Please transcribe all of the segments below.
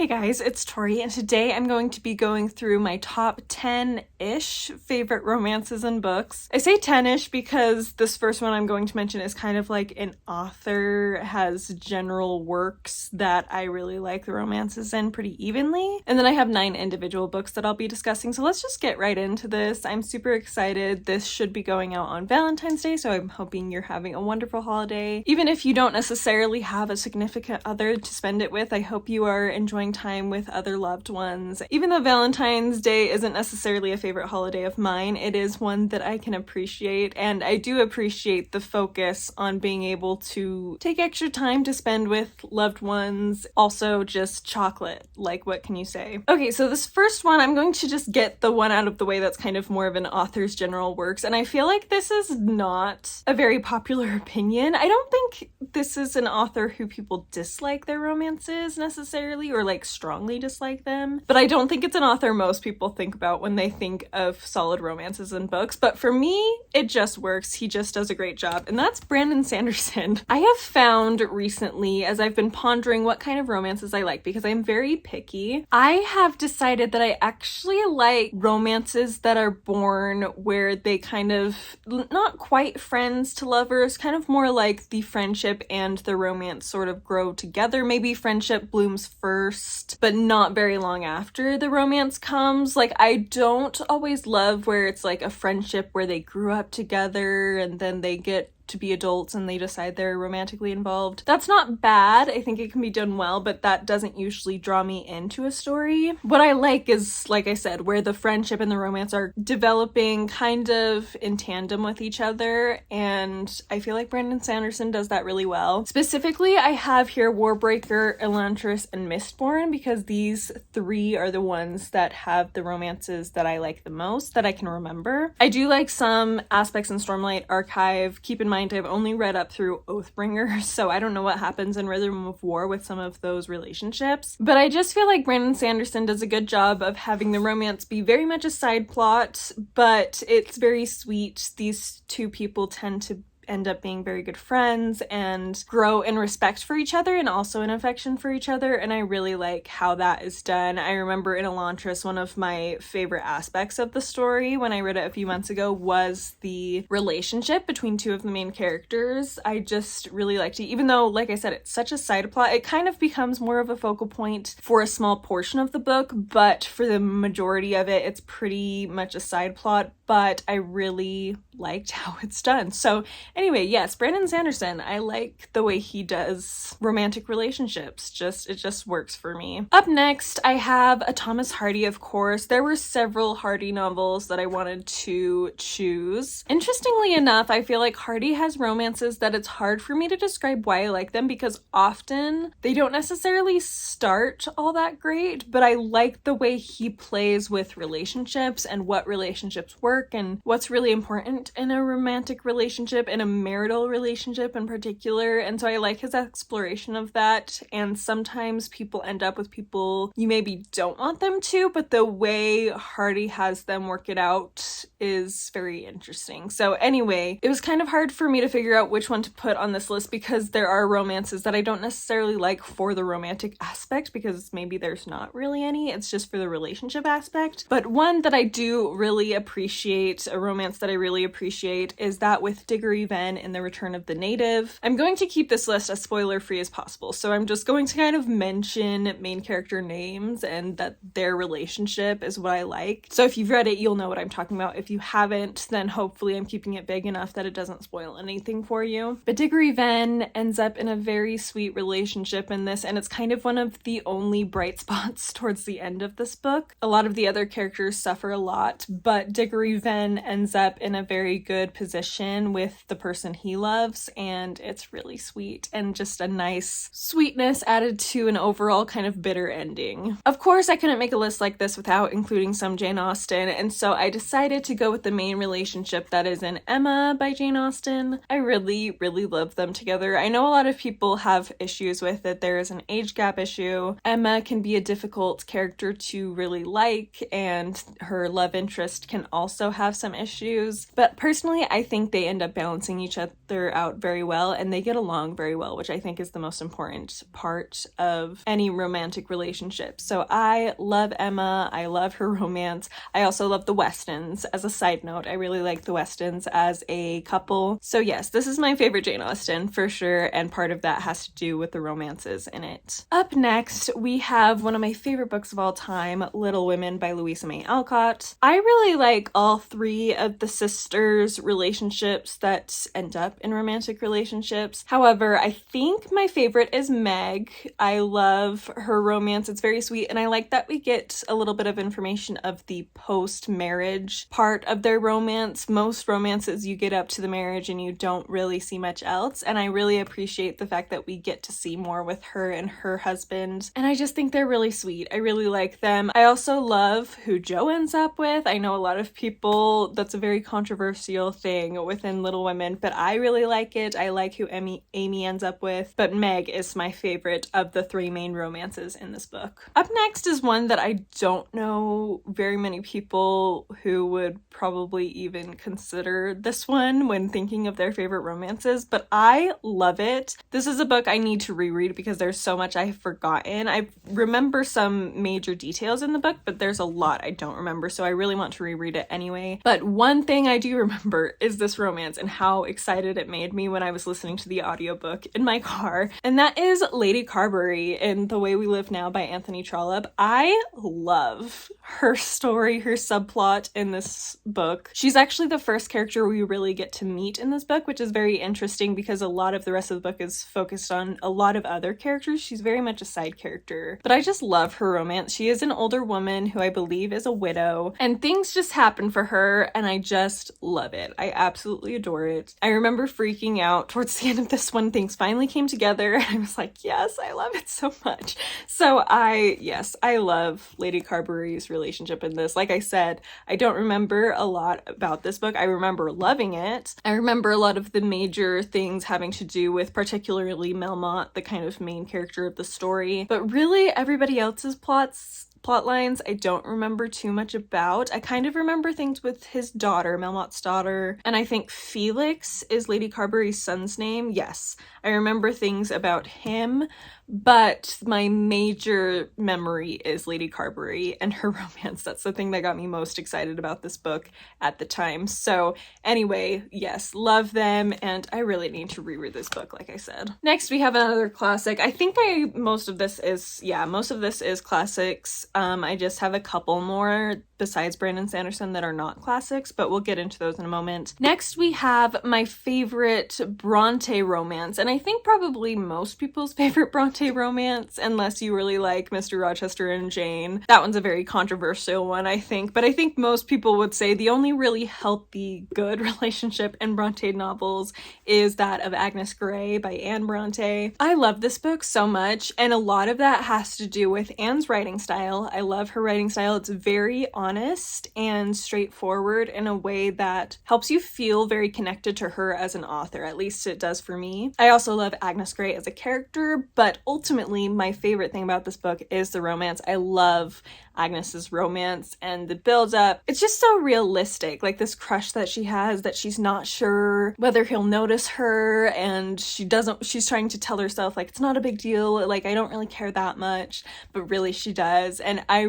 Hey guys, it's Tori, and today I'm going to be going through my top 10-ish favorite romances and books. I say 10-ish because this first one I'm going to mention is kind of like an author has general works that I really like the romances in pretty evenly. And then I have 9 individual books that I'll be discussing, so let's just get right into this. I'm super excited. This should be going out on Valentine's Day, so I'm hoping you're having a wonderful holiday. Even if you don't necessarily have a significant other to spend it with, I hope you are enjoying time with other loved ones. Even though Valentine's Day isn't necessarily a favorite holiday of mine, it is one that I can appreciate, and I do appreciate the focus on being able to take extra time to spend with loved ones. Also, just chocolate. Like, what can you say? Okay, so this first one, I'm going to just get the one out of the way that's kind of more of an author's general works, and I feel like this is not a very popular opinion. I don't think this is an author who people dislike their romances necessarily, or like strongly dislike them, but I don't think it's an author most people think about when they think of solid romances and books. But for me, it just works. He just does a great job, and that's Brandon Sanderson. I have found recently, as I've been pondering what kind of romances I like, because I'm very picky, I have decided that I actually like romances that are born where they kind of, not quite friends to lovers, kind of more like the friendship and the romance sort of grow together. Maybe friendship blooms first, but not very long after the romance comes. Like, I don't always love where it's like a friendship where they grew up together and then they get to be adults and they decide they're romantically involved. That's not bad. I think it can be done well, but that doesn't usually draw me into a story. What I like is, like I said, where the friendship and the romance are developing kind of in tandem with each other, and I feel like Brandon Sanderson does that really well. Specifically, I have here Warbreaker, Elantris, and Mistborn, because these 3 are the ones that have the romances that I like the most, that I can remember. I do like some aspects in Stormlight Archive. Keep in mind, I've only read up through Oathbringer, so I don't know what happens in Rhythm of War with some of those relationships. But I just feel like Brandon Sanderson does a good job of having the romance be very much a side plot, but it's very sweet. These 2 people tend to end up being very good friends and grow in respect for each other and also in affection for each other, and I really like how that is done. I remember in Elantris, one of my favorite aspects of the story when I read it a few months ago was the relationship between 2 of the main characters. I just really liked it. Even though, like I said, it's such a side plot, it kind of becomes more of a focal point for a small portion of the book, but for the majority of it, it's pretty much a side plot, but I really liked how it's done. So anyway, yes, Brandon Sanderson, I like the way he does romantic relationships. It just works for me. Up next, I have a Thomas Hardy, of course. There were several Hardy novels that I wanted to choose. Interestingly enough, I feel like Hardy has romances that it's hard for me to describe why I like them, because often they don't necessarily start all that great, but I like the way he plays with relationships and what relationships work and what's really important in a romantic relationship, in a marital relationship in particular, and so I like his exploration of that. And sometimes people end up with people you maybe don't want them to, but the way Hardy has them work it out is very interesting. So anyway, it was kind of hard for me to figure out which one to put on this list, because there are romances that I don't necessarily like for the romantic aspect, because maybe there's not really any, it's just for the relationship aspect. But one that I do really appreciate, a romance that I really appreciate, is that with Diggory Venn in The Return of the Native. I'm going to keep this list as spoiler-free as possible, so I'm just going to kind of mention main character names and that their relationship is what I like. So if you've read it, you'll know what I'm talking about. If you haven't, then hopefully I'm keeping it big enough that it doesn't spoil anything for you. But Diggory Venn ends up in a very sweet relationship in this, and it's kind of one of the only bright spots towards the end of this book. A lot of the other characters suffer a lot, but Diggory Venn ends up in a very good position with the person he loves, and it's really sweet and just a nice sweetness added to an overall kind of bitter ending. Of course, I couldn't make a list like this without including some Jane Austen, and so I decided to go with the main relationship that is in Emma by Jane Austen. I really love them together. I know a lot of people have issues with it. There is an age gap issue. Emma can be a difficult character to really like, and her love interest can also have some issues, but personally I think they end up balancing balancing each other out very well, and they get along very well, which I think is the most important part of any romantic relationship. So I love Emma. I love her romance. I also love the Westons. As a side note, I really like the Westons as a couple. So yes, this is my favorite Jane Austen for sure, and part of that has to do with the romances in it. Up next, we have one of my favorite books of all time, Little Women by Louisa May Alcott. I really like all three of the sisters' relationships that end up in romantic relationships. However, I think my favorite is Meg. I love her romance. It's very sweet, and I like that we get a little bit of information of the post-marriage part of their romance. Most romances you get up to the marriage and you don't really see much else, and I really appreciate the fact that we get to see more with her and her husband, and I just think they're really sweet. I really like them. I also love who Jo ends up with. I know a lot of people, that's a very controversial thing within Little Women, but I really like it. I like who Amy ends up with, but Meg is my favorite of the three main romances in this book. Up next is one that I don't know very many people who would probably even consider this one when thinking of their favorite romances, but I love it. This is a book I need to reread because there's so much I have forgotten. I remember some major details in the book, but there's a lot I don't remember, so I really want to reread it anyway. But one thing I do remember is this romance and how excited it made me when I was listening to the audiobook in my car, and that is Lady Carberry in The Way We Live Now by Anthony Trollope. I love her story, her subplot in this book. She's actually the first character we really get to meet in this book, which is very interesting because a lot of the rest of the book is focused on a lot of other characters. She's very much a side character, but I just love her romance. She is an older woman who I believe is a widow, and things just happen for her, and I just love it. I absolutely adore it. I remember freaking out towards the end of this when things finally came together, and I was like, yes, I love it so much. So I love Lady Carberry's relationship in this. Like I said, I don't remember a lot about this book. I remember loving it. I remember a lot of the major things having to do with particularly Melmotte, the kind of main character of the story, but really everybody else's plot lines I don't remember too much about. I kind of remember things with his daughter, Melmotte's daughter, and I think Felix is Lady Carberry's son's name. Yes, I remember things about him, but my major memory is Lady Carberry and her romance. That's the thing that got me most excited about this book at the time. So anyway, yes, love them, and I really need to reread this book, like I said. Next, we have another classic. I think most of this is classics. I just have a couple more besides Brandon Sanderson that are not classics, but we'll get into those in a moment. Next, we have my favorite Brontë romance, and I think probably most people's favorite Brontë romance, unless you really like Mr. Rochester and Jane. That one's a very controversial one, I think, but I think most people would say the only really healthy, good relationship in Brontë novels is that of Agnes Grey by Anne Brontë. I love this book so much, and a lot of that has to do with Anne's writing style. I love her writing style. It's very honest and straightforward in a way that helps you feel very connected to her as an author. At least it does for me. I also love Agnes Grey as a character, but ultimately my favorite thing about this book is the romance. I love Agnes's romance and the build-up. It's just so realistic, like this crush that she has that she's not sure whether he'll notice her, and she's trying to tell herself like it's not a big deal, like I don't really care that much, but really she does. And I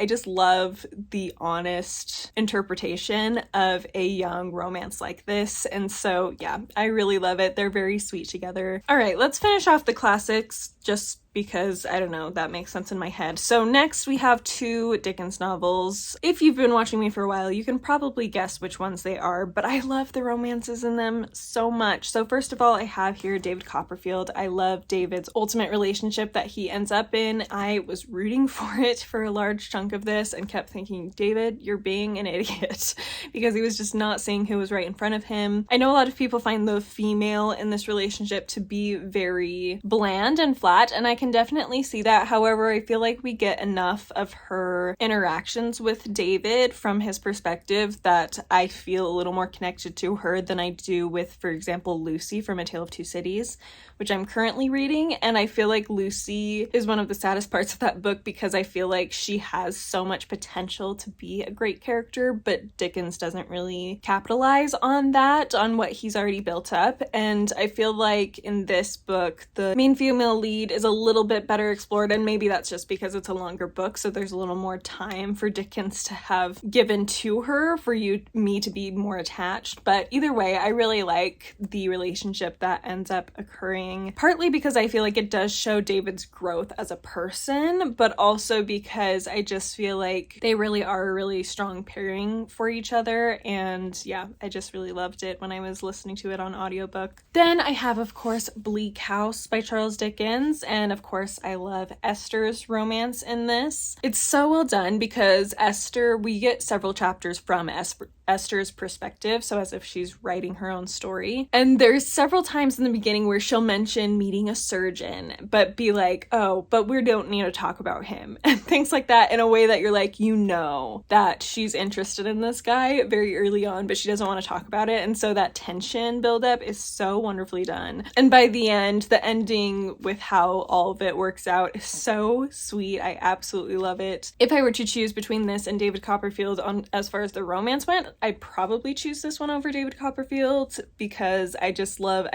just love the honest interpretation of a young romance like this, and so yeah, I really love it. They're very sweet together. All right, let's finish off the classics just because, I don't know, that makes sense in my head. So next we have two Dickens novels. If you've been watching me for a while, you can probably guess which ones they are, but I love the romances in them so much. So first of all, I have here David Copperfield. I love David's ultimate relationship that he ends up in. I was rooting for it for a large chunk of this and kept thinking, David, you're being an idiot, because he was just not seeing who was right in front of him. I know a lot of people find the female in this relationship to be very bland and flat lot, and I can definitely see that. However, I feel like we get enough of her interactions with David from his perspective that I feel a little more connected to her than I do with, for example, Lucy from A Tale of Two Cities, which I'm currently reading. And I feel like Lucy is one of the saddest parts of that book because I feel like she has so much potential to be a great character, but Dickens doesn't really capitalize on that, on what he's already built up. And I feel like in this book, the main female lead is a little bit better explored, and maybe that's just because it's a longer book, so there's a little more time for Dickens to have given to her for me to be more attached. But either way, I really like the relationship that ends up occurring, partly because I feel like it does show David's growth as a person, but also because I just feel like they really are a really strong pairing for each other. And yeah, I just really loved it when I was listening to it on audiobook. Then I have, of course, Bleak House by Charles Dickens, and of course I love Esther's romance in this. It's so well done because Esther, we get several chapters from Esther's perspective, so as if she's writing her own story. And there's several times in the beginning where she'll mention meeting a surgeon, but be like, oh, but we don't need to talk about him, and things like that, in a way that you're like, you know that she's interested in this guy very early on, but she doesn't want to talk about it. And so that tension buildup is so wonderfully done. And by the end, the ending with how all of it works out is so sweet. I absolutely love it. If I were to choose between this and David Copperfield on as far as the romance went, I'd probably choose this one over David Copperfield because I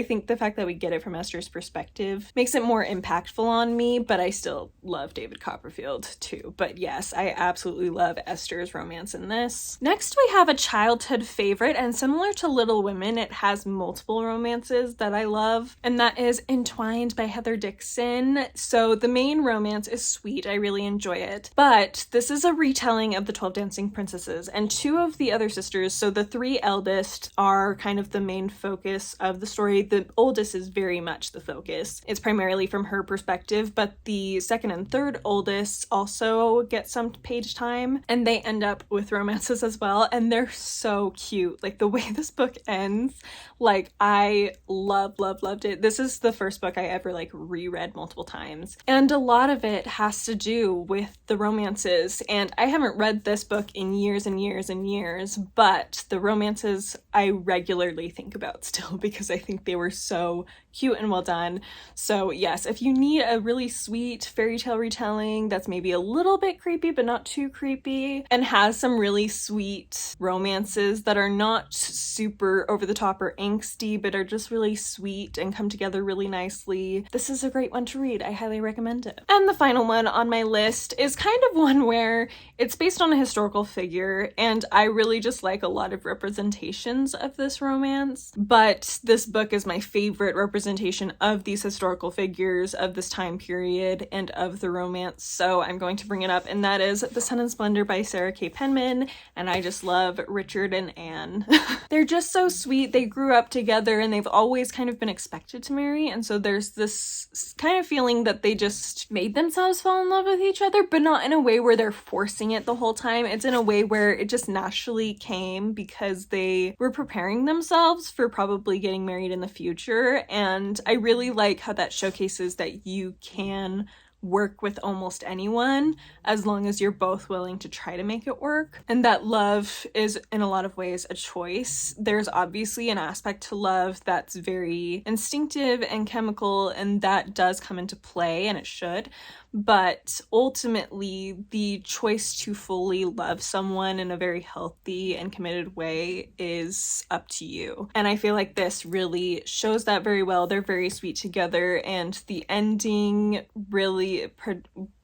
think the fact that we get it from Esther's perspective makes it more impactful on me, but I still love David Copperfield too. But yes, I absolutely love Esther's romance in this. Next, we have a childhood favorite, and similar to Little Women, it has multiple romances that I love, and that is Entwined by Heather Dixon. So the main romance is sweet. I really enjoy it. But this is a retelling of The 12 Dancing Princesses, and two of the other sisters, so the three eldest, are kind of the main focus of the story. The oldest is very much the focus. It's primarily from her perspective, but the second and third oldest also get some page time, and they end up with romances as well, and they're so cute. Like, the way this book ends, like, I loved it. This is the first book I ever reread multiple times, and a lot of it has to do with the romances. And I haven't read this book in years and years and years, but the romances I regularly think about still because I think they were so cute and well done. So yes, if you need a really sweet fairy tale retelling that's maybe a little bit creepy but not too creepy, and has some really sweet romances that are not super over the top or angsty but are just really sweet and come together really nicely, this is a great one to read. I highly recommend it. And the final one on my list is kind of one where it's based on a historical figure, and I really just like a lot of representations of this romance, but this book is my favorite representation of these historical figures of this time period and of the romance, so I'm going to bring it up, and that is The Sunne and Splendour by Sarah K. Penman. And I just love Richard and Anne. They're just so sweet. They grew up together and they've always kind of been expected to marry, and so there's this kind of feeling that they just made themselves fall in love with each other, but not in a way where they're forcing it the whole time. It's in a way where it just naturally came because they were preparing themselves for probably getting married in the future. And I really like how that showcases that you can work with almost anyone as long as you're both willing to try to make it work, and that love is in a lot of ways a choice. There's obviously an aspect to love that's very instinctive and chemical, and that does come into play, and it should, but ultimately the choice to fully love someone in a very healthy and committed way is up to you. And I feel like this really shows that very well. They're very sweet together, and the ending really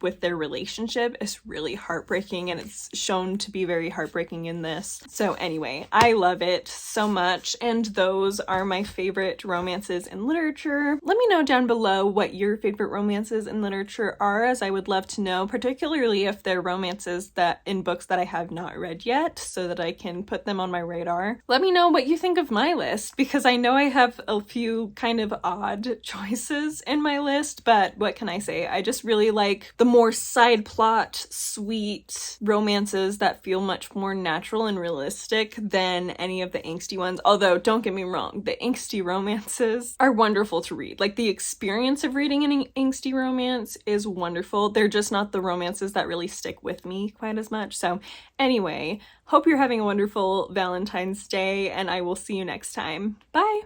with their relationship is really heartbreaking, and it's shown to be very heartbreaking in this. So anyway, I love it so much, and those are my favorite romances in literature. Let me know down below what your favorite romances in literature are, as I would love to know, particularly if they're romances that in books that I have not read yet, so that I can put them on my radar. Let me know what you think of my list, because I know I have a few kind of odd choices in my list, but what can I say? I just really like the more side plot, sweet romances that feel much more natural and realistic than any of the angsty ones. Although, don't get me wrong, the angsty romances are wonderful to read. Like, the experience of reading an angsty romance is wonderful. They're just not the romances that really stick with me quite as much. So anyway, hope you're having a wonderful Valentine's Day, and I will see you next time. Bye!